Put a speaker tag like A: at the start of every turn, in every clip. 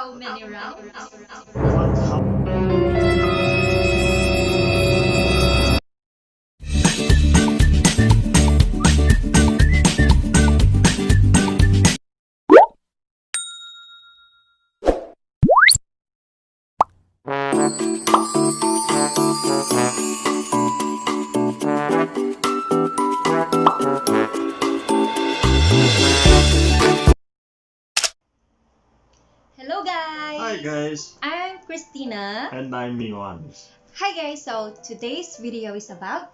A: How many rounds?
B: What?
A: Hello guys!
B: Hi guys,
A: I'm Christina.
B: and I'm Ioannis.
A: Hi guys, so today's video is about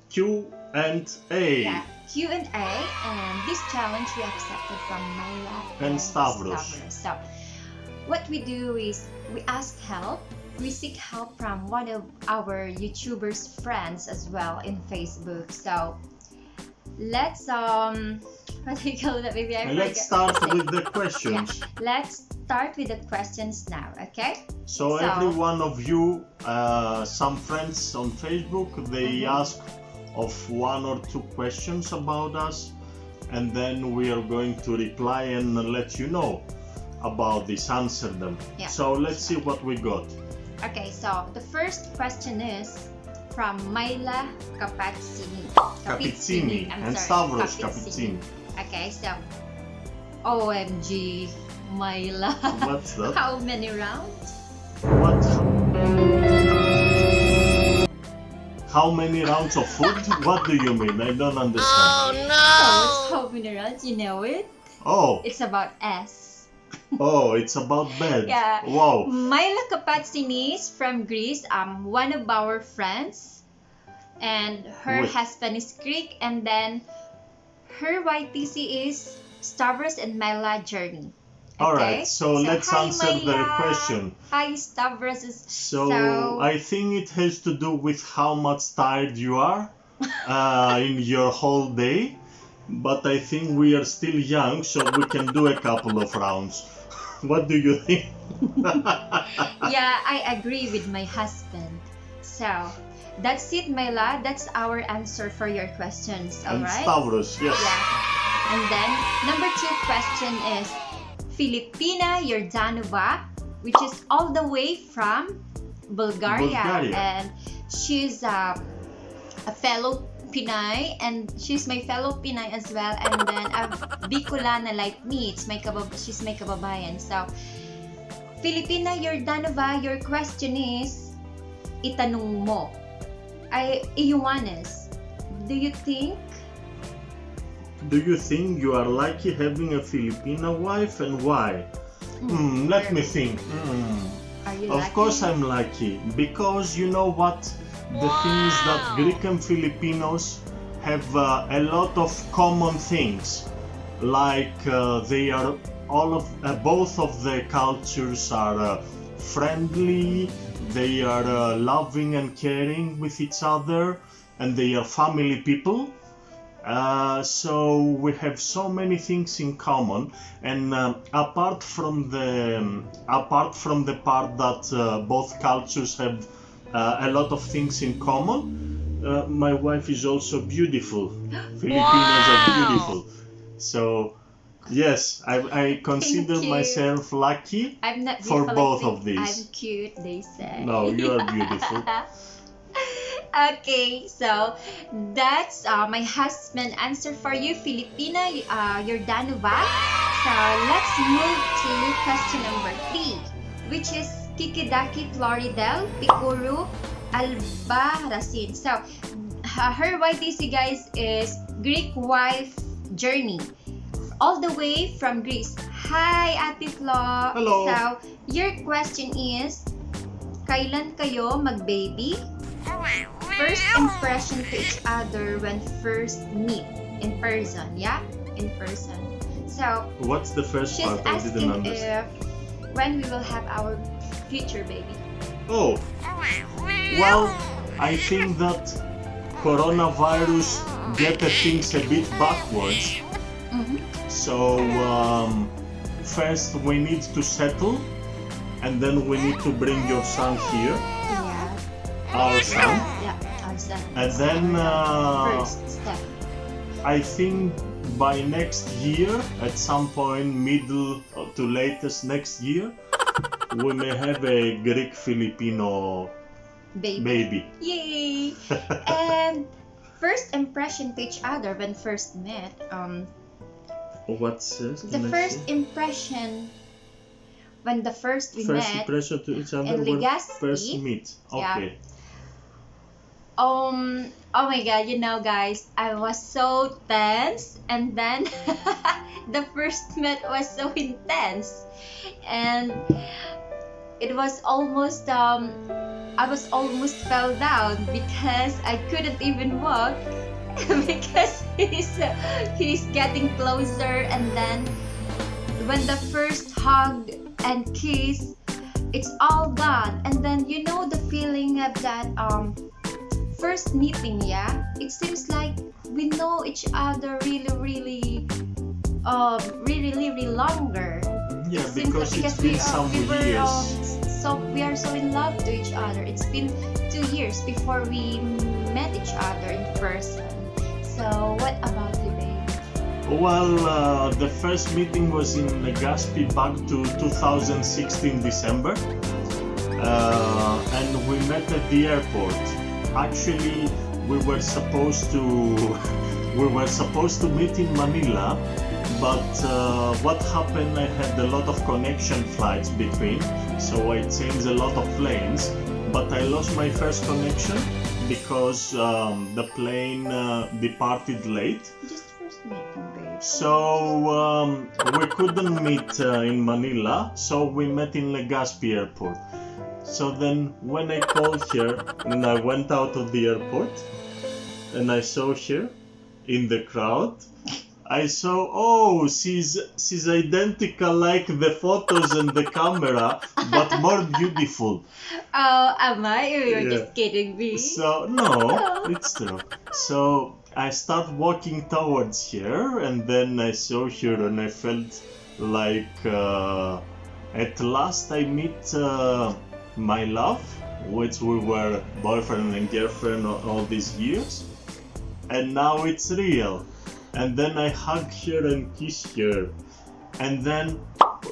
B: Q&A
A: Q&A, and this challenge we accepted from Myla
B: and Stavros.
A: So what we do is we ask help. We seek help from one of our YouTubers friends as well in Facebook. So let's what do you call that, baby?
B: And let's start with the questions.
A: Let's start with the questions now, okay?
B: So every one of you, some friends on Facebook, they ask of 1 or 2 questions about us, and then we are going to reply and let you know about this, answer them.
A: Yeah.
B: So let's see what we got.
A: Okay, so the first question is from Myla
B: Capizzini and Stavros Capizzini.
A: Okay, so OMG, Myla.
B: What's that?
A: How many rounds?
B: What? How many rounds of food? What do you mean? I don't understand.
A: Oh, it's how many rounds? You know it?
B: Oh,
A: It's about S.
B: oh, it's about bed.
A: Yeah.
B: Wow.
A: Myla Capizzini is from Greece. One of our friends, and her
B: Wait.
A: husband is Greek, and then her YTC is Stavros and Myla Journey.
B: Alright, so let's
A: hi,
B: answer the
A: Myla.
B: question.
A: Hi, Stavros.
B: So I think it has to do with how much tired you are in your whole day. But I think we are still young, so we can do a couple of rounds. What do you think?
A: Yeah, I agree with my husband. So that's it, Myla. That's our answer for your questions.
B: And
A: Alright?
B: Stavros, yes.
A: Yeah. And then number 2 question is Filipina Yordanova, which is all the way from Bulgaria. And she's a fellow Pinay, and she's my fellow Pinay as well, and then a Bicolana like me. She's my kababayan. So Filipina Yordanova, your question is itanong mo. Ioannis, do you think
B: you are lucky having a Filipina wife, and why? Let me think.
A: are you
B: Of
A: lucky?
B: course I'm lucky, because you know what? The thing is that Greek and Filipinos have a lot of common things. Like they are both of the cultures are friendly, they are loving and caring with each other, and they are family people. So we have so many things in common, and apart from the part that both cultures have a lot of things in common, my wife is also beautiful. Filipinos are beautiful. So yes, I consider
A: Thank you.
B: myself lucky
A: I'm not
B: for
A: beautiful,
B: both
A: like
B: of these.
A: I'm cute, they say.
B: No, you are beautiful.
A: Okay, so that's my husband answer for you, Filipina Yordanova. So let's move to question number 3, which is Kikidaki Floridel Pikuru Albarasin. So her YTC, guys, is Greek wife journey, all the way from Greece. Hi, Ate Flo.
B: Hello.
A: So your question is, kailan kayo mag-baby? First impression to each other when first meet in person, yeah? In person. So
B: What's the first
A: she's
B: part? I didn't
A: asking
B: understand.
A: if when we will have our future baby.
B: Oh, well, I think that coronavirus get the things a bit backwards. So first we need to settle, and then we need to bring your son here,
A: Yeah.
B: our son,
A: Yeah. Our son.
B: and then
A: First step.
B: I think by next year, at some point, middle to latest next year, we may have a Greek Filipino baby.
A: Yay! And first impression to each other when first met.
B: What's
A: The first impression when we
B: first
A: met
B: impression to each other
A: in
B: when
A: Legaspi.
B: first meet.
A: Yeah.
B: Okay.
A: Oh my god, guys, I was so tense, and then the first met was so intense, and it was almost I was almost fell down because I couldn't even walk because he's getting closer, and then when the first hug and kiss, it's all gone, and then the feeling of that first meeting. It seems like we know each other really longer.
B: Yeah,
A: It seems
B: because
A: like
B: it's been some years.
A: So we are so in love to each other. It's been 2 years before we met each other in person. So what about you, babe?
B: Well, the first meeting was in Legaspi back to 2016 December, and we met at the airport. Actually, we were supposed to meet in Manila, but what happened? I had a lot of connection flights between, so I changed a lot of planes. But I lost my first connection because the plane departed late.
A: Just first meeting, babe.
B: So we couldn't meet in Manila, so we met in Legaspi airport. So then when I called her and I went out of the airport and I saw her in the crowd, I saw, oh, she's identical like the photos and the camera, but more beautiful.
A: Oh, am I? You're
B: Yeah.
A: just kidding me.
B: So no, it's true. So I start walking towards her, and then I saw her, and I felt like at last I meet my love, which we were boyfriend and girlfriend all these years, and now it's real. And then I hugged her and kissed her, and then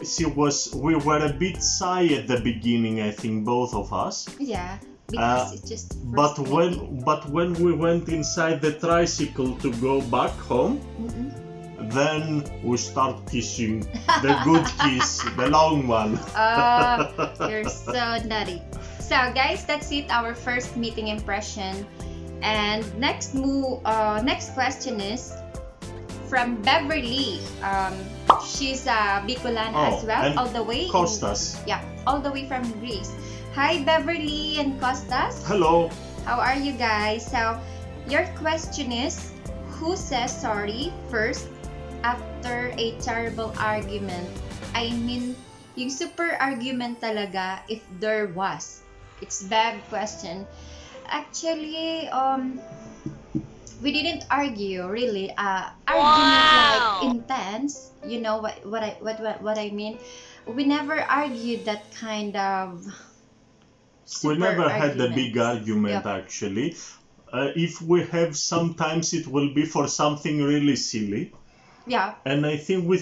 B: we were a bit shy at the beginning, I think, both of us.
A: Yeah, because it's just
B: But
A: first meeting.
B: when we went inside the tricycle to go back home,
A: Mm-mm.
B: then we start kissing, the good kiss, the long one.
A: You're so nutty. So guys, that's it, our first meeting impression. And next question is from Beverly. She's a Bicolana as well,
B: and
A: all the way
B: Costas.
A: all the way from Greece. Hi Beverly and Costas.
B: Hello.
A: How are you guys? So your question is, who says sorry first after a terrible argument? I mean, yung super argument talaga, if there was. It's bad question. Actually, we didn't argue really. Argument like intense. You know what I mean? We never argued that kind of.
B: We never had a big
A: arguments.
B: argument actually. If we have, sometimes it will be for something really silly.
A: Yeah.
B: And I think we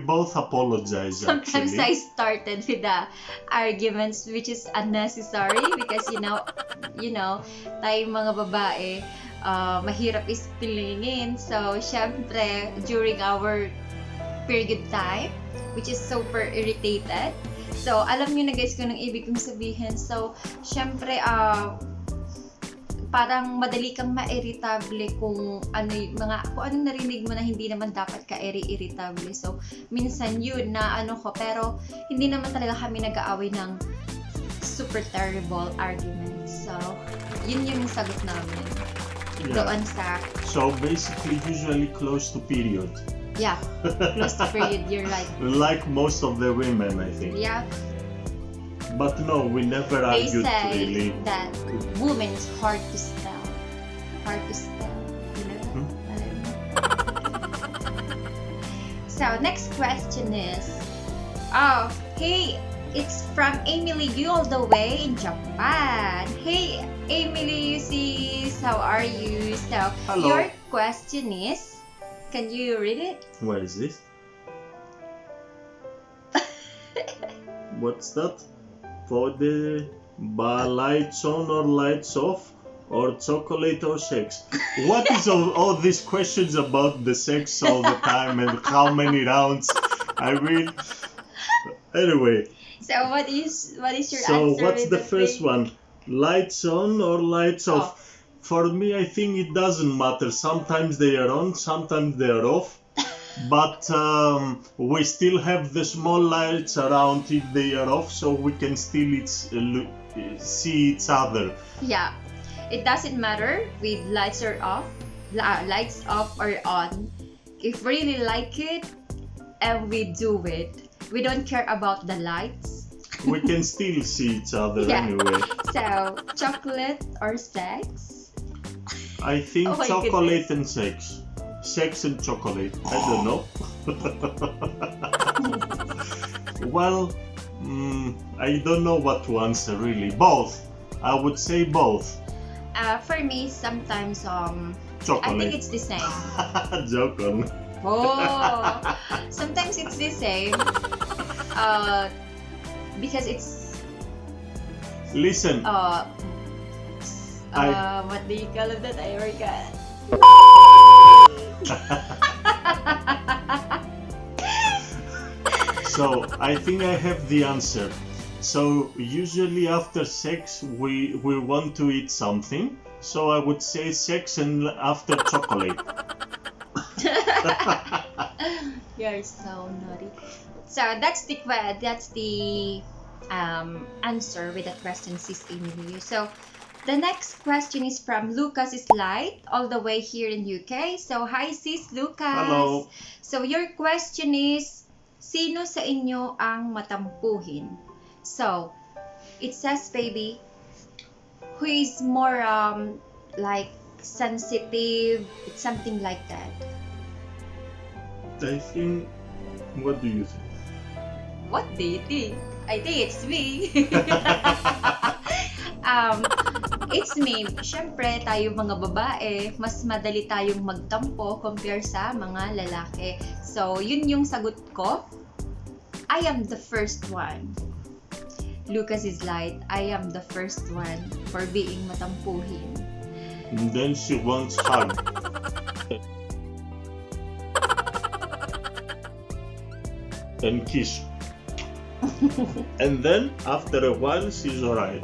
B: both apologize.
A: Sometimes
B: actually.
A: I started with the arguments which is unnecessary because tayong mga babae, mahirap ispilingin. So, syempre, during our period time, which is super irritated. So, alam niyo na guys kung anong ibig kong sabihin. So, syempre, parang madali kang ma-irritable kung anong narinig mo na hindi naman dapat ka irritable. So, minsan yun na pero hindi naman talaga kami nag-aaway ng super terrible arguments. So, yun yung sagot namin. Doon sa...
B: So, basically, usually close to period.
A: Yeah, close to period, you're right.
B: Like most of the women, I think.
A: Yeah.
B: But no, we never
A: They
B: argued
A: say
B: really.
A: that woman is hard to spell. Hard to spell. You know that? So, next question is, hey, it's from Emily Yu all the way in Japan. Hey, Emily, sis, how are you? So,
B: Hello.
A: your question is, can you read it?
B: Where is this? what's that? For the lights on or lights off, or chocolate or sex? What is all these questions about the sex all the time and how many rounds? I mean, anyway.
A: So what is your answer?
B: So what's the first one? Lights on or lights off? For me, I think it doesn't matter. Sometimes they are on, sometimes they are off. But we still have the small lights around if they are off, so we can still see each other.
A: Yeah, it doesn't matter with lights or off, lights off or on. If we really like it and we do it, we don't care about the lights.
B: We can still see each other anyway.
A: So, chocolate or sex?
B: I think chocolate and sex. Sex and chocolate. I don't know. Well, I don't know what to answer really. Both. I would say both.
A: For me, sometimes
B: chocolate.
A: I think it's the same.
B: Joke on.
A: Oh, sometimes it's the same. Because it's.
B: Listen.
A: What do you call it that I forgot?
B: So I think I have the answer. So usually after sex we want to eat something. So I would say sex and after chocolate.
A: You're so naughty. So that's the answer with that question, Sis Emily. So the next question is from Lucas Light, all the way here in UK. So hi Sis Lucas.
B: Hello.
A: So your question is, sino sa inyo ang matampuhin? So it says, baby, who is more like sensitive, it's something like that.
B: I think, what do you think?
A: What do you think? I think it's me. It's me. Siyempre, tayo mga babae, mas madali tayong magtampo compare sa mga lalaki. So, yun yung sagot ko. I am the first one. Lucas is light. I am the first one for being matampuhin.
B: And then she wants hug. And kiss. And then, after a while, she's alright.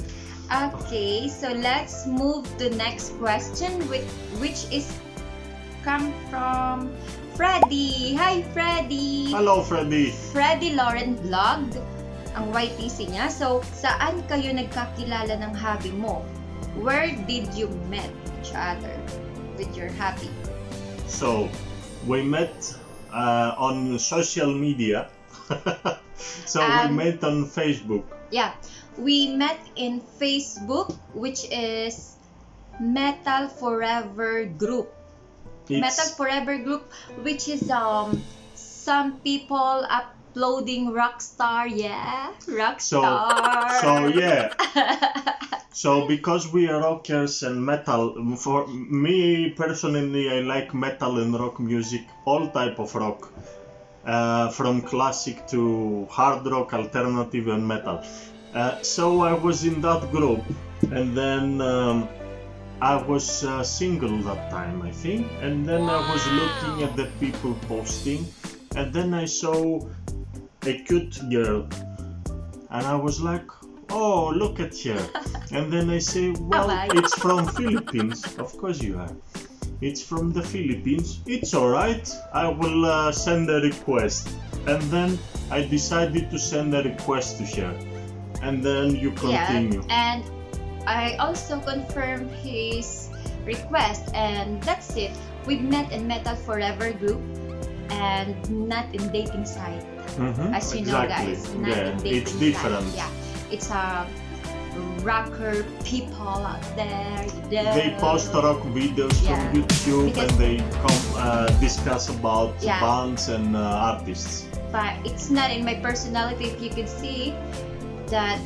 A: Okay, so let's move to next question, which is come from Freddy. Hi, Freddy.
B: Hello, Freddy.
A: Freddy Lauren Vlog, ang YTC niya. So, saan kayo nagkakilala ng hobby mo? Where did you met each other with your hobby?
B: So, we met on social media. So we met on Facebook.
A: Yeah. We met in Facebook, which is Metal Forever Group. Metal Forever Group, which is some people uploading Rockstar, Rockstar.
B: So yeah. So because we are rockers and metal, for me personally, I like metal and rock music, all type of rock, from classic to hard rock, alternative, and metal. So I was in that group, and then I was single that time, I think, and then I was looking at the people posting, and then I saw a cute girl, and I was like, oh, look at her. And then I say, well, it's from Philippines. Of course you are. It's from the Philippines. It's alright. I will send a request. And then I decided to send a request to her. And then you continue.
A: Yeah, and I also confirmed his request, and that's it. We met in Metal Forever Group and not in dating site. As you know, guys, not in dating
B: it's different.
A: Site. Yeah, it's a rocker people out there.
B: They post rock videos from YouTube, and they discuss about bands and artists.
A: But it's not in my personality. If you could see that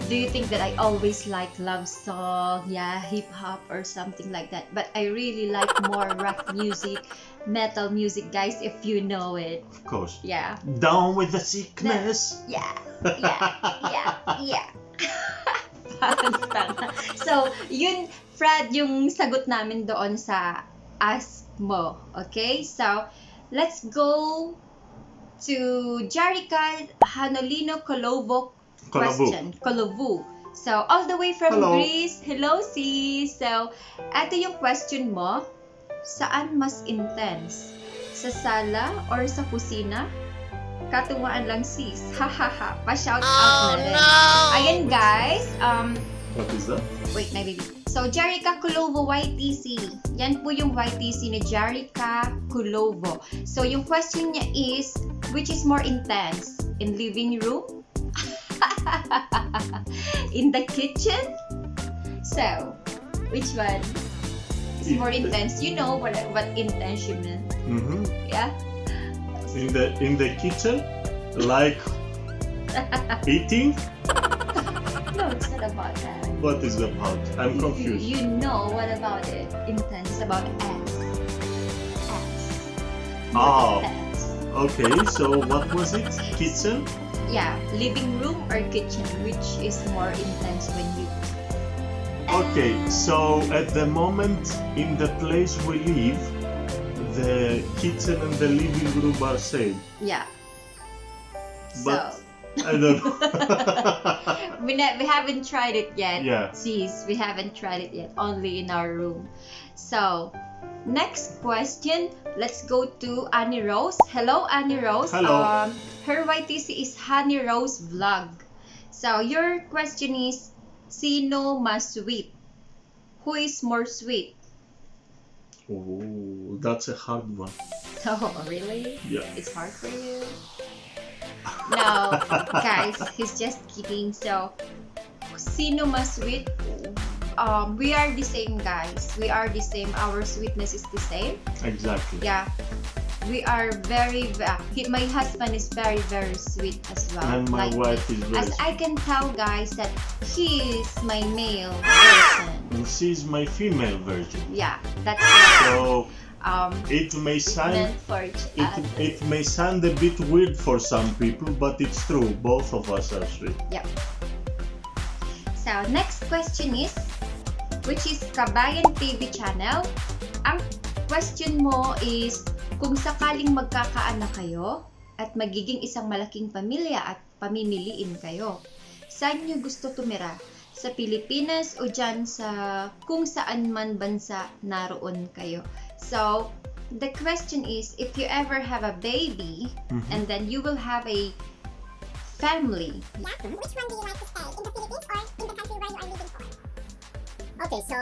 A: do you think that I always like love song, hip hop or something like that? But I really like more rock music, metal music, guys, if you know it.
B: Of course.
A: Yeah.
B: Down with the sickness.
A: Yeah. So, yun, Fred, yung sagot namin doon sa ask mo. Okay? So, let's go to Jarika Hanolino Colovo question. Colovo. So, all the way from Greece. Hello, sis. So, ito yung question mo. Saan mas intense? Sa sala or sa kusina? Katuwaan lang, sis. Hahaha. Pa-shout out na rin. Ayan, guys.
B: What is that?
A: Wait, my baby. So, Jarika Culovo YTC. Yan po yung YTC ni Jarika Culovo. So, yung question niya is, which is more intense? In living room? In the kitchen? So, which one is more intense? You know what intense you mean?
B: Mm-hmm.
A: Yeah?
B: In the kitchen? Like eating?
A: No, it's not about that.
B: What is about? I'm confused.
A: You know what about it? Intense about ass. More intense.
B: Okay, so what was it? Kitchen?
A: Yeah, living room or kitchen, which is more intense when you...
B: Okay, so at the moment in the place we live, the kitchen and the living room are same.
A: Yeah.
B: But I don't know.
A: we haven't tried it yet.
B: Yeah.
A: Sis, we haven't tried it yet. Only in our room. So, next question. Let's go to Annie Rose. Hello, Annie Rose.
B: Hello.
A: Her YTC is Honey Rose Vlog. So, your question is, sino mas sweet? Who is more sweet?
B: Oh, that's a hard one.
A: Oh, really?
B: Yeah.
A: It's hard for you? No, guys, he's just kidding. So, sino mas sweet? We are the same, guys. We are the same. Our sweetness is the same.
B: Exactly.
A: Yeah. We are my husband is very, very sweet as well.
B: And my wife is very
A: As I can tell, guys, that he is my male version.
B: And she's my female version.
A: Yeah, that's right.
B: So it may sound
A: Meant for each other.
B: it may sound a bit weird for some people, but it's true. Both of us are sweet.
A: Yep. So, next question is, which is Kabayan TV channel. Ang question mo is, kung sakaling magkakaanak kayo at magiging isang malaking pamilya at pamimiliin kayo, saan nyo gusto tumira? Sa Pilipinas o dyan sa kung saan man bansa naroon kayo? So, the question is, if you ever have a baby and then you will have a family.
C: Yeah? Which one do you like to stay? In the Philippines or in the country where you are living for? Okay, so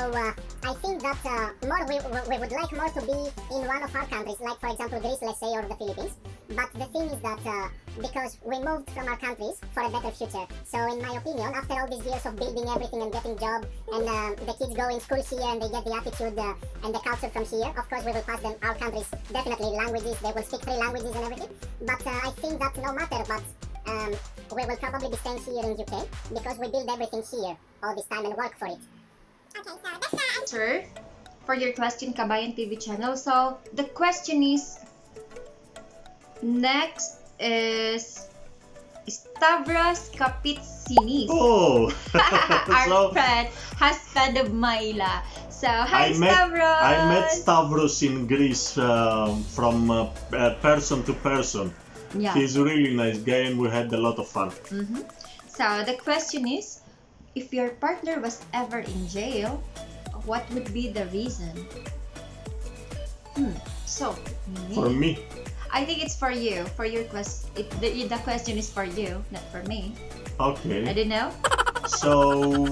C: I think that we would like more to be in one of our countries, like for example Greece, let's say, or the Philippines. But the thing is that because we moved from our countries for a better future. So in my opinion, after all these years of building everything and getting job, and the kids go in school here and they get the attitude and the culture from here, of course we will pass them our countries, definitely languages, they will speak 3 languages and everything. But I think that no matter, but we will probably be staying here in UK because we build everything here all this time and work for it. Okay, so that's the
A: Answer for your question, Kabayan TV channel. So, the question is, next is Stavros Kapitsinis.
B: Oh!
A: Our friend, husband of Myla. So, hi Stavros!
B: I met Stavros in Greece from person to person.
A: Yeah.
B: He's a really nice guy and we had a lot of fun.
A: So, the question is, if your partner was ever in jail, what would be the reason? So,
B: For me,
A: I think it's for you. For your question, the question is for you, not for me. I
B: okay.
A: don't know.
B: So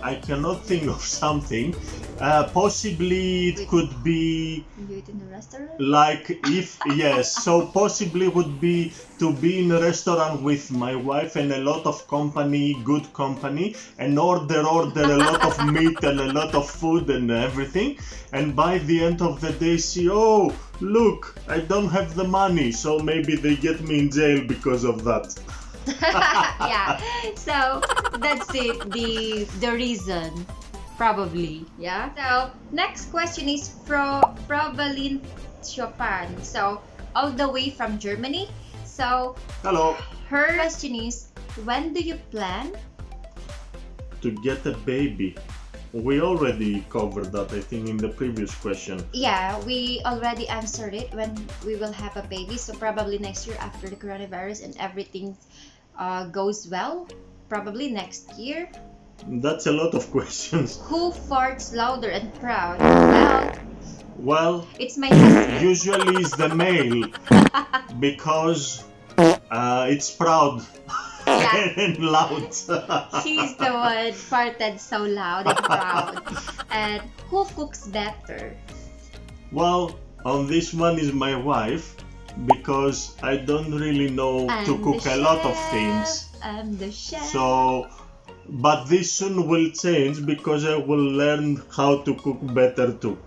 B: I cannot think of something. Possibly it could be
A: You eat in the restaurant?
B: like if yes. So possibly would be to be in a restaurant with my wife and a lot of company, good company, and order a lot of meat and a lot of food and everything. And by the end of the day, see, oh look, I don't have the money, so maybe they get me in jail because of that.
A: Yeah. So that's it. The reason, probably. Yeah. So next question is Provalin Chopin. So all the way from Germany. So
B: Hello.
A: her question is, when do you plan?
B: To get a baby. We already covered that, I think, in the previous question.
A: Yeah, we already answered it, when we will have a baby. So probably next year after the coronavirus and everything goes well. Probably next year.
B: That's a lot of questions.
A: Who farts louder and proud?
B: Well,
A: It's my husband.
B: usually it's the male because it's proud
A: Yeah.
B: and loud.
A: He's the one farted so loud and proud. And who cooks better?
B: Well, on this one is my wife because I don't really know to
A: I'm
B: cook
A: the
B: a lot of
A: chef.
B: things.
A: I'm the chef.
B: So, but this soon will change because I will learn how to cook better too.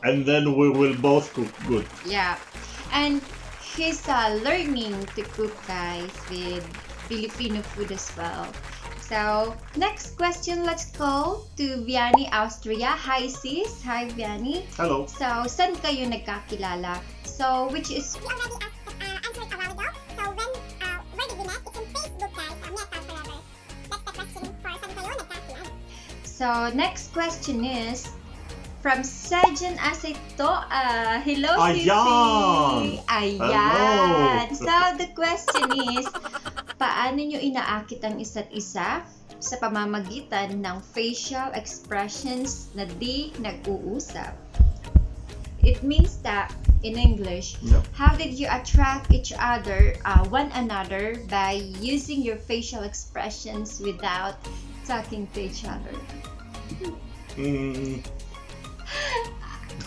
B: And then we will both cook good.
A: Yeah. And he's learning to cook, guys, with Filipino food as well. So, next question, let's go to Vianney, Austria. Hi, sis. Hi, Vianney.
B: Hello.
A: So, saan kayo nagkakilala? So, which is...
C: We already answered a while ago. So where did we met? It's in Facebook, guys. Met out forever. That's the question for saan kayo nagkakilala.
A: So, next question is from Sejan Aceto. Hello, Sisi.
B: Ayan!
A: Ayan!
B: Hello!
A: So, the question is, paano nyo inaakit ang isa't isa sa pamamagitan ng facial expressions na di nag-uusap? It means that, in English,
B: Yep.
A: how did you attract each other, one another, by using your facial expressions without talking to each other?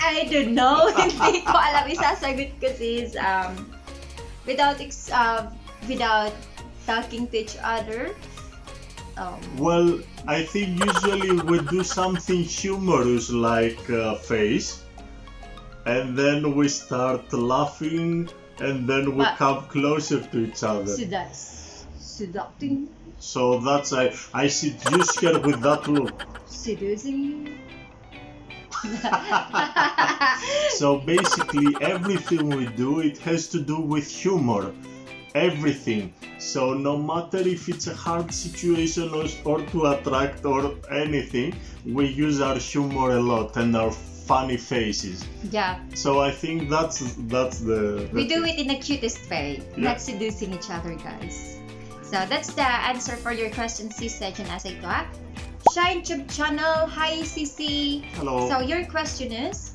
A: I don't know. Hindi ko alam. Isasagot ko sis. Without talking to each other.
B: Well, I think usually we do something humorous like face, and then we start laughing, and then we
A: But-
B: come closer to each other.
A: Seducting.
B: So that's I seduce her with that look.
A: Seducing you.
B: So basically everything we do, it has to do with humor. Everything. So no matter if it's a hard situation or to attract or anything, we use our humor a lot and our funny faces.
A: Yeah.
B: So I think that's the
A: We do
B: thing.
A: it in the cutest way,
B: Yeah.
A: not seducing each other, guys. So that's the answer for your question, sis Sejan Aceto. Shine Tube channel. Hi, Sisi.
B: Hello.
A: So your question is?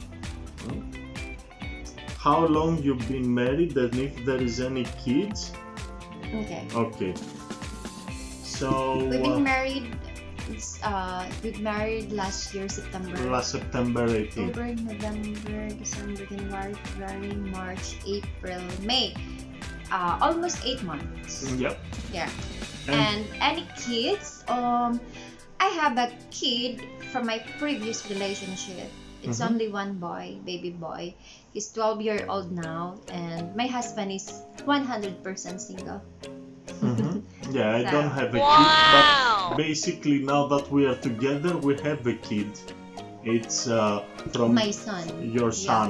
B: How long you've been married and if there is any kids?
A: Okay.
B: Okay. So
A: We've been married. We married last year, September.
B: last September 18th.
A: October, November, December, January, February, March, April, May. Almost 8 months.
B: Yep.
A: Yeah.
B: And
A: And any kids? I have a kid from my previous relationship. It's
B: Mhm.
A: only one boy, baby boy. He's 12-year-old now, and my husband is 100% single.
B: Yeah, I
A: So-
B: don't have a kid, but basically now that we are together, we have a kid. It's from
A: My son.
B: your
A: Yeah.
B: son.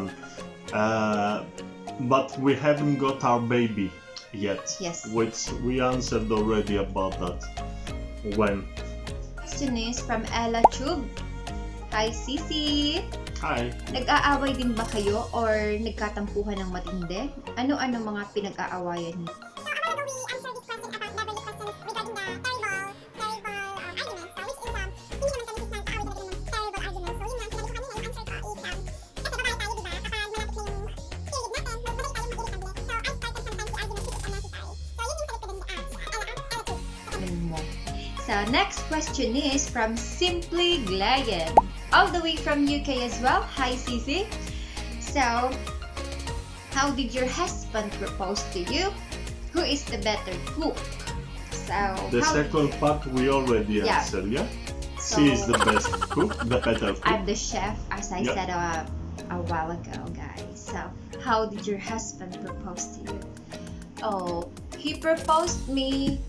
B: But we haven't got our baby yet.
A: Yes.
B: Which we answered already about that. When?
A: Question is from Ella Chub. Hi, Sisi.
B: Hi.
A: Nag-aaway din ba kayo or nagkatampuhan ng matindi? Ano-ano mga pinag-aawayan niyo?
C: So a while ago we answered this question about Beverly questions regarding the terrible arguments. So which is hindi naman kami nag-aaway talaga ng terrible arguments. So yun nga, sinabi ko kanina, yung answer ko is kasi babae tayo, diba? Kapag malapit na yung period natin, madali tayong mag-irritable. So I started sometimes the argument which is unnecessary. So yun yung sagot ko dun sa
A: Ganun mo. So, next question is from Simply Glayan. All the way from UK as well. Hi, Sisi. So, how did your husband propose to you? Who is the better cook? So,
B: The
A: how
B: second part we already
A: Yeah.
B: answered, yeah?
A: So-
B: She is the best cook, the better cook.
A: I'm the chef, as I
B: Yeah.
A: said a while ago, guys. So, how did your husband propose to you? Oh, he proposed me.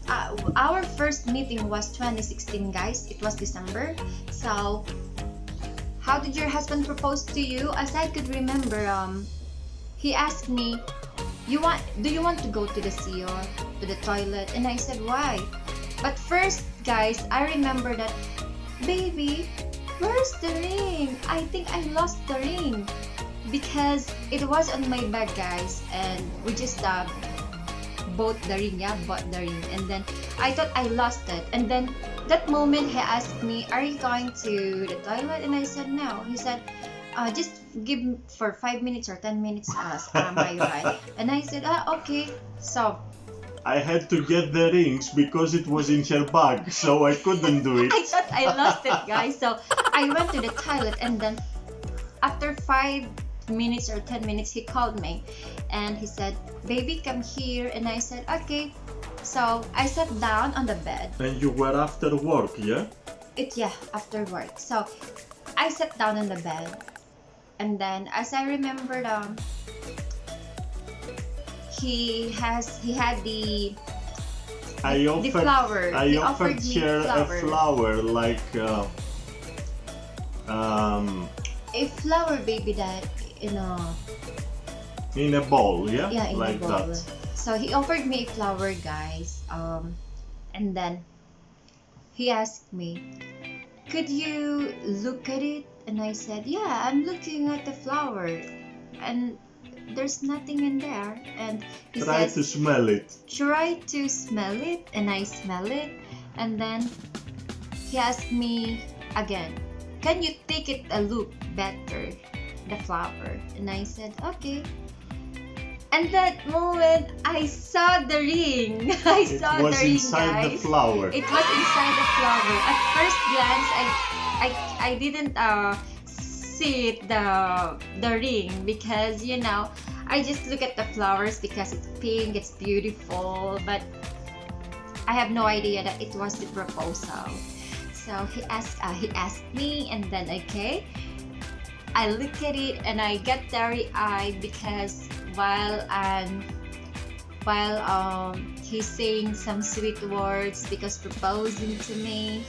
A: Our first meeting was 2016, guys. It was December. So, how did your husband propose to you? As I could remember, he asked me, do you want to go to the sea or to the toilet? And I said, why? But first, guys, I remember that, baby, where's the ring? I think I lost the ring because it was on my bag, guys, and we just bought the ring, and then I thought I lost it, and then that moment he asked me, are you going to the toilet? And I said no. He said, just give me for 5 minutes or 10 minutes my ride. And I said, okay. So
B: I had to get the rings because it was in her bag, so I couldn't do it.
A: I thought I lost it, guys. So I went to the toilet, and then after 5 minutes or 10 minutes, he called me and he said, baby, come here. And I said, okay. So I sat down on the bed.
B: And you were after work, yeah?
A: After work. So I sat down on the bed, and then as I remembered, he had the flower.
B: I offered
A: me
B: her a flower, like
A: a flower, baby, that
B: in a bowl, yeah,
A: in
B: like
A: a bowl.
B: that.
A: So he offered me a flower, guys, and then he asked me, could you look at it? And I said, yeah, I'm looking at the flower, and there's nothing in there. And he
B: Try
A: says,
B: to smell it.
A: try to smell it. And I smell it, and then he asked me again, can you take it a look better, the flower? And I said, okay. And that moment, I saw the ring. I saw the ring, guys.
B: It was inside the flower.
A: It was inside the flower. At first glance, I didn't see the ring, because I just look at the flowers because it's pink, it's beautiful, but I have no idea that it was the proposal. So he asked me, and then okay, I look at it and I get teary-eyed because while he's saying some sweet words because proposing to me,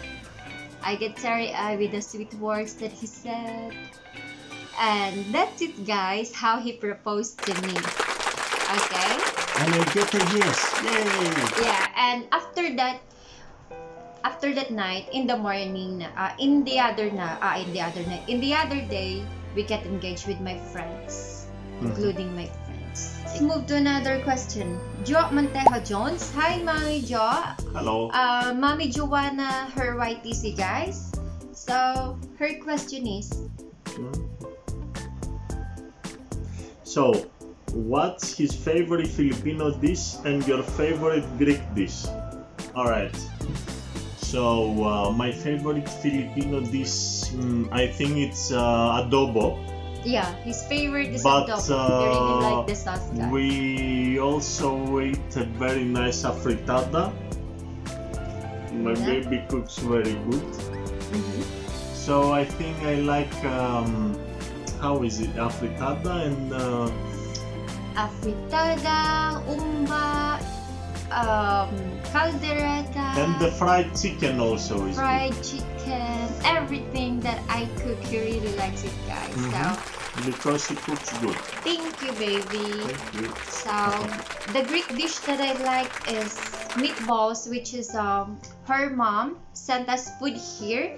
A: I get teary-eyed with the sweet words that he said. And that's it, guys, how he proposed to me. Okay?
B: And I get a yes. Yay!
A: Yeah, and after that night, in the morning, in the other day, we get engaged with my friends, including my friends. Let's move to another question. Jo Montejo Jones. Hi, Mommy Jo.
B: Hello.
A: Mommy Joanna, her YTC, guys. So, her question is,
B: so, what's his favorite Filipino dish and your favorite Greek dish? Alright. So, my favorite Filipino dish, I think it's adobo.
A: yeah, his favorite is
B: But
A: adobo. He really like the sauce, guys.
B: we also ate a very nice afritada. My baby cooks very good. So I think I like, how is it, afritada and
A: Afritada, umba, caldereta,
B: and the fried chicken also is
A: fried chicken, everything that I cook, he really likes it, guys. So
B: good because he cooks good.
A: thank you, baby.
B: Thank you.
A: So the Greek dish that I like is meatballs, which is her mom sent us food here.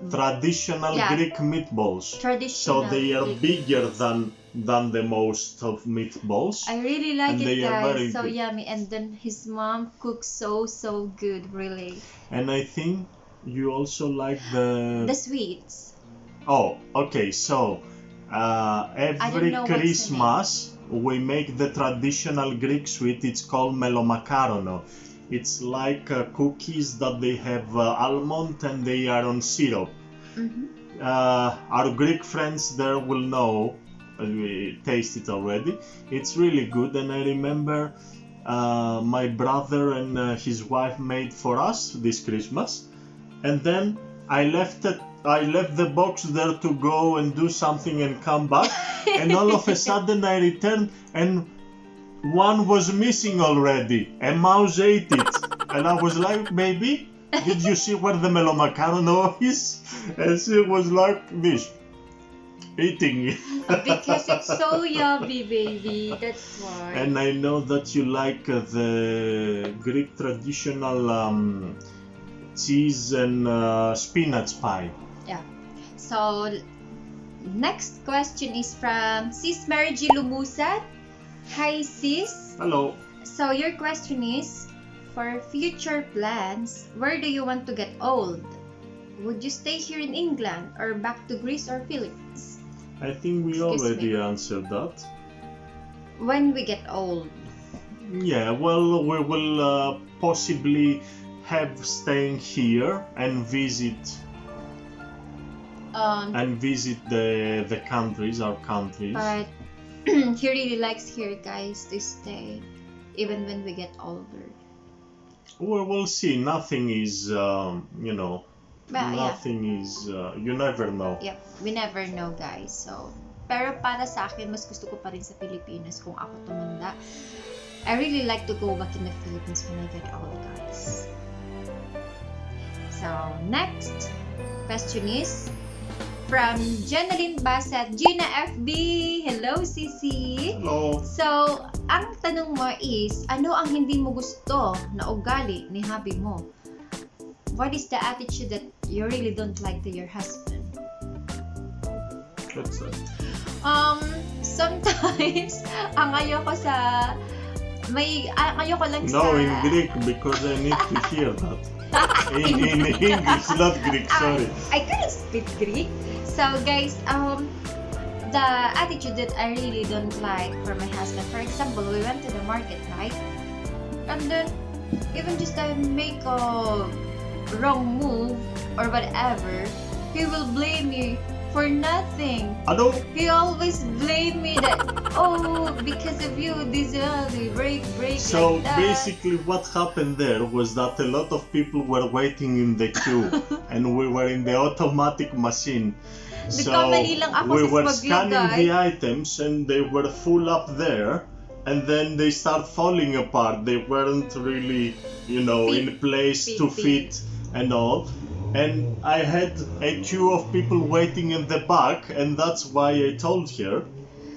B: Traditional Greek meatballs.
A: Traditional.
B: So they are
A: Greek.
B: bigger than the most of meatballs.
A: I really like
B: And
A: it,
B: they are very
A: guys. So
B: good.
A: yummy, and then his mom cooks so good, really.
B: And I think you also like the
A: sweets.
B: Oh, okay. So every
A: know what's the
B: Christmas we make the traditional Greek sweet. It's called melomakarono. It's like cookies that they have almond and they are on syrup. Our Greek friends there will know. We taste it already. It's really good, and I remember my brother and his wife made for us this Christmas, and then I left the box there to go and do something and come back, and all of a sudden I returned and one was missing already. A mouse ate it. And I was like, baby, did you see where the melon macaron is? And she was like this, eating it.
A: Because it's so yummy, baby. That's why.
B: And I know that you like the Greek traditional cheese and spinach pie.
A: Yeah. So, next question is from Sis Mary G. Lumusat. Hi, sis.
B: Hello.
A: So, your question is, for future plans, where do you want to get old? Would you stay here in England or back to Greece or Philippines?
B: I think we
A: Excuse
B: already
A: me.
B: answered that.
A: When we get old.
B: Yeah, well, we will possibly have staying here and visit the countries, our countries.
A: But he really likes here, guys, to stay even when we get older.
B: Well, we'll see. Nothing is,
A: But
B: nothing is. You never know.
A: yeah, we never know, guys. So, pero para sa akin, mas gusto ko pa rin sa Pilipinas kung ako tumanda. I really like to go back in the Philippines when I get old, guys. So, next question is from Jenaline Bassett, Gina FB. Hello, Sisi.
B: Hello.
A: So, ang tanong mo is, ano ang hindi mo gusto na ugali ni hubby mo? What is the attitude that you really don't like to your husband?
B: That's it.
A: Sometimes, ang ayoko lang sa...
B: No, in Greek, because I need to hear that. In English, not Greek, sorry.
A: I couldn't speak Greek. So guys, the attitude that I really don't like for my husband, for example, we went to the market, right? And then, even just I make a wrong move or whatever, he will blame me for nothing.
B: Ano?
A: He always blame me that, oh, because of you, this break
B: So
A: like that.
B: basically what happened there was that a lot of people were waiting in the queue and we were in the automatic machine. So
A: Nagkamali lang ako
B: we
A: sis
B: were scanning
A: maglagay.
B: the items and they were full up there and then they start falling apart. They weren't really, in place to fit and all. And I had a queue of people waiting in the back and that's why I told her.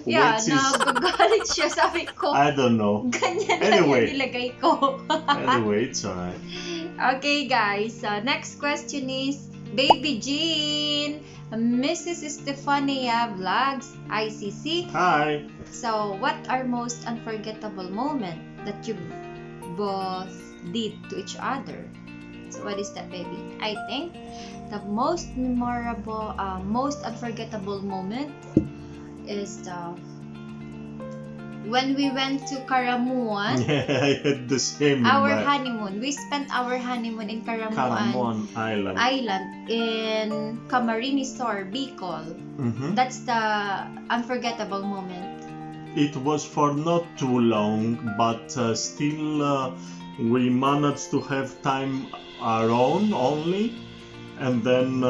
A: Yeah,
B: which is,
A: nagagalit siya. Sabi ko,
B: I don't know.
A: ganyan
B: Anyway.
A: lang yung nilagay ko.
B: Anyway, it's alright.
A: Okay, guys. So, next question is, Baby Jean, Mrs. Estefania Vlogs, ICC.
B: Hi.
A: So, what are most unforgettable moment that you both did to each other? So, what is that, baby? I think the most memorable, most unforgettable moment is when we went to Karamuan.
B: Yeah, I had the same.
A: Our honeymoon. We spent our honeymoon in
B: Karamuan
A: Island in Camarines Store, Bicol.
B: Mm-hmm.
A: That's the unforgettable moment.
B: It was for not too long, but still we managed to have time our own only, and then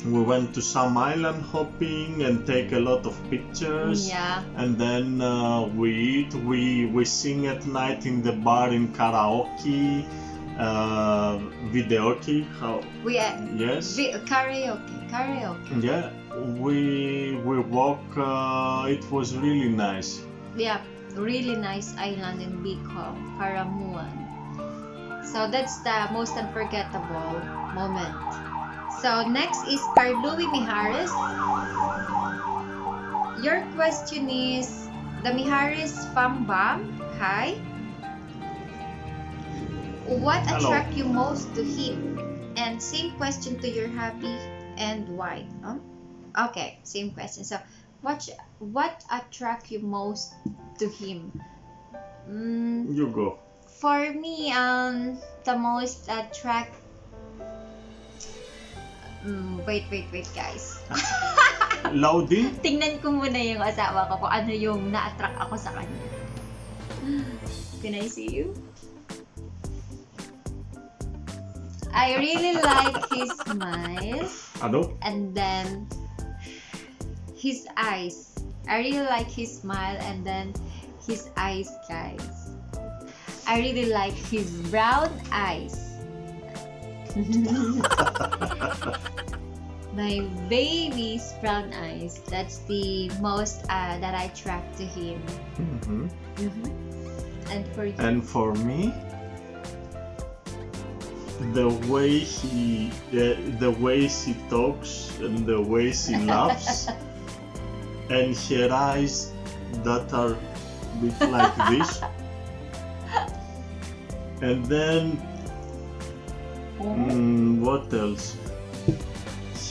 B: we went to some island hopping and take a lot of pictures.
A: Yeah.
B: And then we eat, we sing at night in the bar in karaoke, videoke. Yes.
A: Karaoke.
B: Yeah, we walk. It was really nice.
A: Yeah, really nice island in Bicol, Karamuan. So that's the most unforgettable moment. So next is Carlouie Mijares. Your question is the Mijares Pambam. Hi. What
B: Hello.
A: attract you most to him? And same question to your hubby and why? Okay, same question. So what attract you most to him?
B: You go.
A: For me, the most attract. Wait, guys.
B: Louding?
A: Tingnan ko muna yung asawa ko kung ano yung na-attract ako sa kanya. Can I see you? I really like his smile.
B: Ano?
A: And then his eyes. I really like his smile and then his eyes, guys. I really like his brown eyes. My baby's brown eyes. That's the most that I attract to him. And for you?
B: And for me, the way he talks and the way he laughs, and her eyes that are a bit like this, and then what else?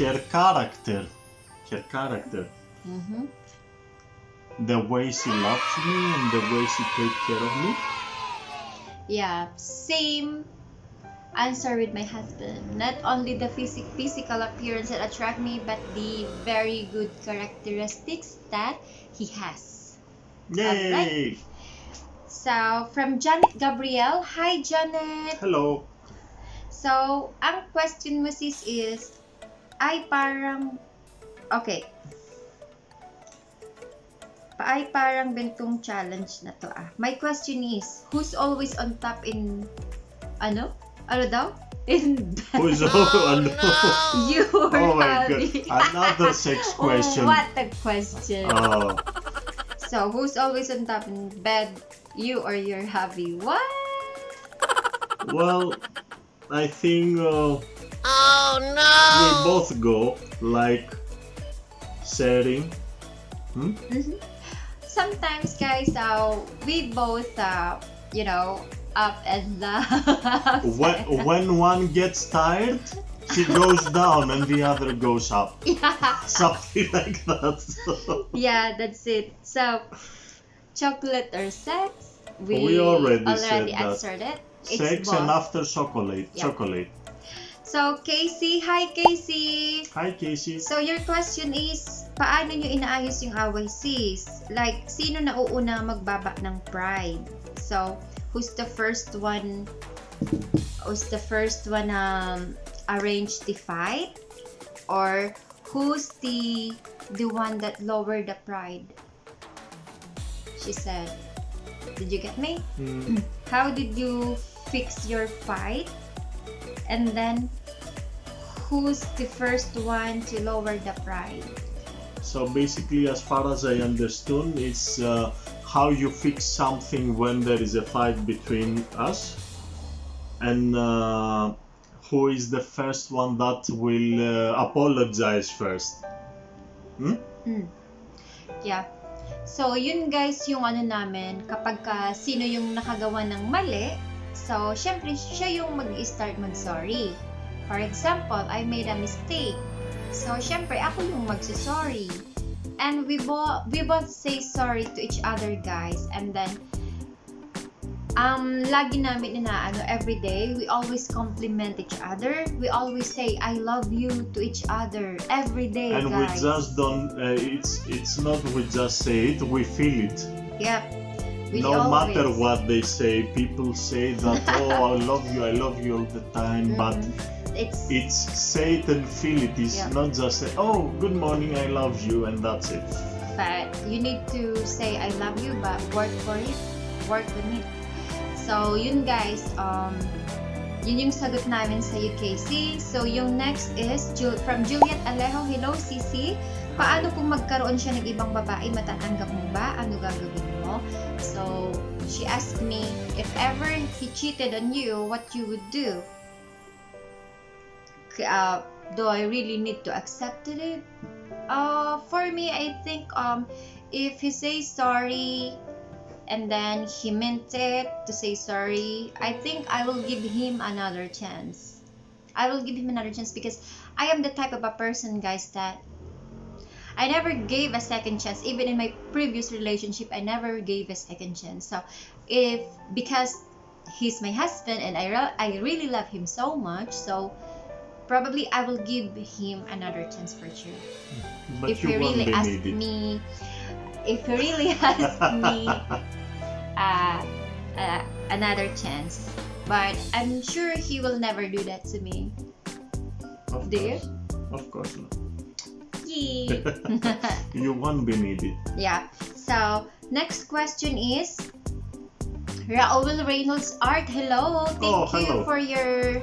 B: Her character, the way she loves me and the way she takes care of me.
A: Yeah, same answer with my husband. Not only the physical appearance that attract me, but the very good characteristics that he has.
B: Yay!
A: Alright. So, from Janet Gabriel. Hi, Janet!
B: Hello.
A: So, ang question mo sis is, ay parang, okay. Ay parang bentong challenge na to My question is, who's always on top in, ano? Ano daw? In bed?
B: Who's over?
A: You or
B: Oh my
A: hubby?
B: god, another sex question.
A: What a question.
B: Oh.
A: So, who's always on top in bed? You or your hubby? What?
B: Well, I think
C: Oh no!
B: we both go, like, sharing.
A: Sometimes, guys, we both, up and down.
B: When one gets tired, she goes down and the other goes up.
A: Yeah.
B: Something like that.
A: Yeah, that's it. So, chocolate or sex?
B: We already said that.
A: answered it. It's
B: Sex
A: both.
B: and after chocolate.
A: Yeah.
B: Chocolate.
A: So, Casey. Hi, Casey.
B: Hi, Casey.
A: So, your question is, paano nyo inaayos yung away, sis? Like, sino na uuna magbaba ng pride? So, who's the first one arrange the fight? Or who's the one that lowered the pride? She said. Did you get me? How did you fix your fight? And then, who's the first one to lower the pride?
B: So basically, as far as I understood, it's how you fix something when there is a fight between us, and who is the first one that will apologize first.
A: Yeah. So, yun guys yung namin, kapag sino yung nakagawa ng mali, so, syempre, siya yung mag-start mag-sorry. For example, I made a mistake. So, syempre, ako yung magsasorry. And we both say sorry to each other, guys. And then, lagi namin every day, we always compliment each other. We always say, I love you to each other every day,
B: and
A: guys.
B: we just don't, it's not we just say it, we feel it.
A: Yep.
B: No matter what they say, people say that, oh, I love you all the time, but it's say it and feel it. It's not just say, oh, good morning, I love you, and that's it.
A: But you need to say I love you, but work for it, work on it. So yun guys, yun yung sagot namin sa UKC. So yung next is from Juliet Alejo. Hello CC, paano kung magkaroon siya ng ibang babae, matatanggap mo ba? Ano gagawin mo? So she asked me if ever he cheated on you, what you would do. Do I really need to accept it? For me, I think if he says sorry and then he meant it to say sorry, I think I will give him another chance. I will give him another chance because I am the type of a person, guys, that I never gave a second chance. Even in my previous relationship, I never gave a second chance. So because he's my husband and I really love him so much, so probably I will give him another chance for sure.
B: But
A: if he really asked me, another chance, but I'm sure he will never do that to me.
B: Of course not.
A: Yay.
B: You won't be needed.
A: Yeah. So, next question is Raul Reynolds Art. Hello. Thank you
B: hello.
A: for your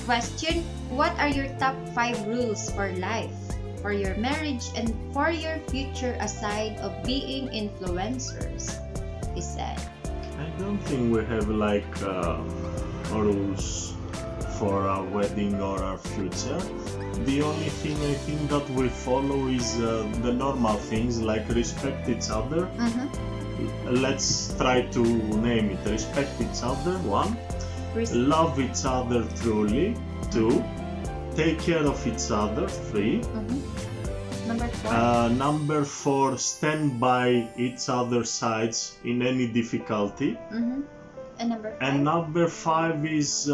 A: question. What are your top 5 rules for life, for your marriage, and for your future aside of being influencers? He said.
B: I don't think we have like rules for our wedding or our future. The only thing I think that we follow is the normal things like respect each other. Let's try to name it. Respect each other, 1. Love each other truly, 2. Take care of each other, 3.
A: Number 4.
B: Number 4, stand by each other's sides in any difficulty.
A: And
B: number 5 is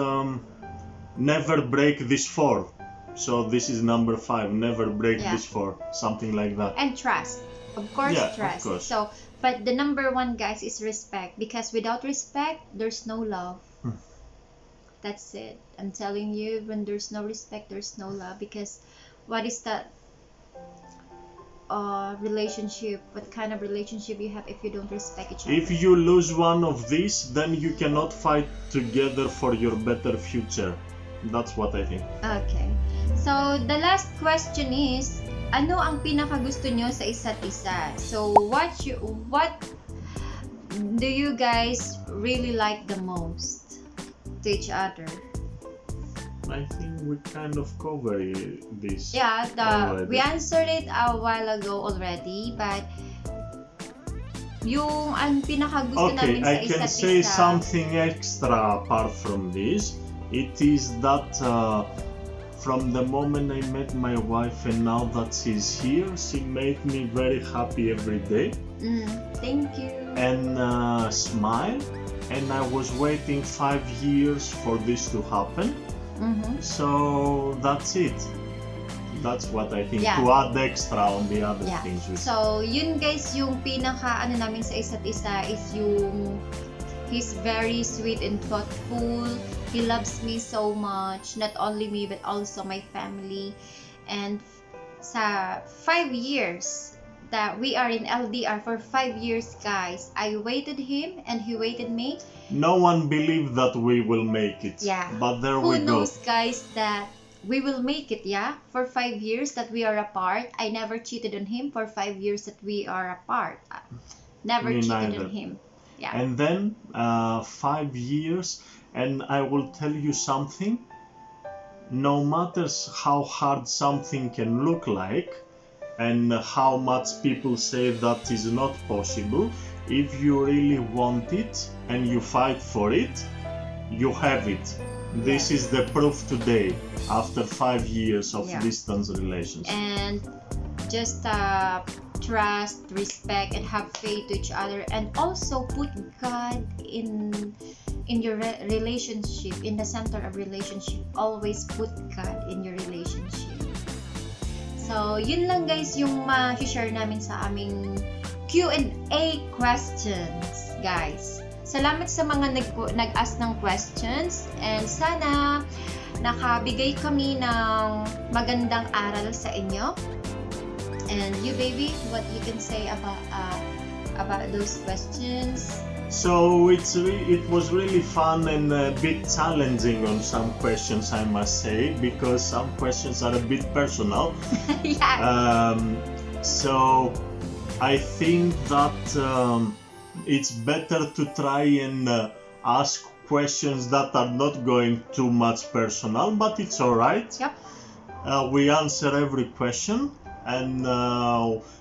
B: never break this 4. So this is number 5, never break this 4, something like that.
A: And trust. Of course, trust.
B: Of course.
A: So, but the number 1, guys, is respect, because without respect, there's no love. That's it. I'm telling you, when there's no respect, there's no love. Because what is that relationship? What kind of relationship you have if you don't respect each other?
B: If you lose one of these, then you cannot fight together for your better future. That's what I think.
A: Okay. So, the last question is, ano ang pinakagusto nyo sa isa't isa? So, what do you guys really like the most to each other?
B: I think we kind of cover this.
A: Yeah,
B: already.
A: We answered it a while ago already, but yung ang pinakagusto namin sa
B: I can
A: isa't
B: say
A: isa.
B: something extra apart from this. It is that from the moment I met my wife and now that she's here, she made me very happy every day.
A: Thank you.
B: And smile. And I was waiting 5 years for this to happen. So that's it. That's what I think. To add extra on the other things.
A: So yun guys, yung pinaka namin sa isa't isa is yung he's very sweet and thoughtful. He loves me so much, not only me but also my family. And sa 5 years that we are in LDR, for 5 years, guys, I waited him and he waited me.
B: No one believed that we will make it.
A: Yeah.
B: But there we go.
A: Who knows, guys, that we will make it, For 5 years that we are apart. I never cheated on him for 5 years that we are apart. Never
B: Me
A: cheated
B: neither.
A: on him. Yeah.
B: And then 5 years, and I will tell you something. No matter how hard something can look like, and how much people say that is not possible, if you really want it and you fight for it, you have it. This is the proof today, after 5 years of distance relationship.
A: And just trust, respect, and have faith to each other, and also put God in your relationship, in the center of relationship. Always put God in your relationship. So, yun lang guys yung ma-share namin sa aming Q&A questions, guys. Salamat sa mga nag-ask ng questions, and sana nakabigay kami ng magandang aral sa inyo. And you, baby, what you can say about those questions?
B: So it was really fun and a bit challenging on some questions, I must say, because some questions are a bit personal. So I think that it's better to try and ask questions that are not going too much personal, but it's alright.
A: Yep.
B: We answer every question, and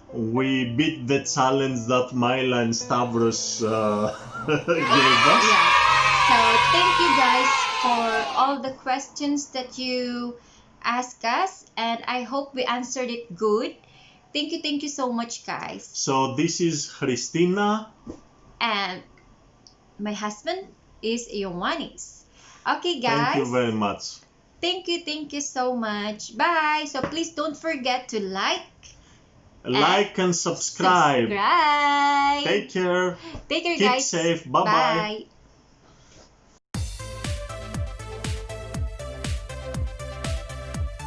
B: we beat the challenge that Myla and Stavros gave us.
A: Yeah. So thank you guys for all the questions that you asked us, and I hope we answered it good. Thank you so much, guys.
B: So this is Christina.
A: And my husband is Ioannis. Okay, guys.
B: Thank you very much.
A: Thank you so much. Bye. So please don't forget to like
B: and subscribe.
A: Take care.
B: Take care,
A: Take care,
B: keep
A: guys.
B: safe. Bye.
A: Bye.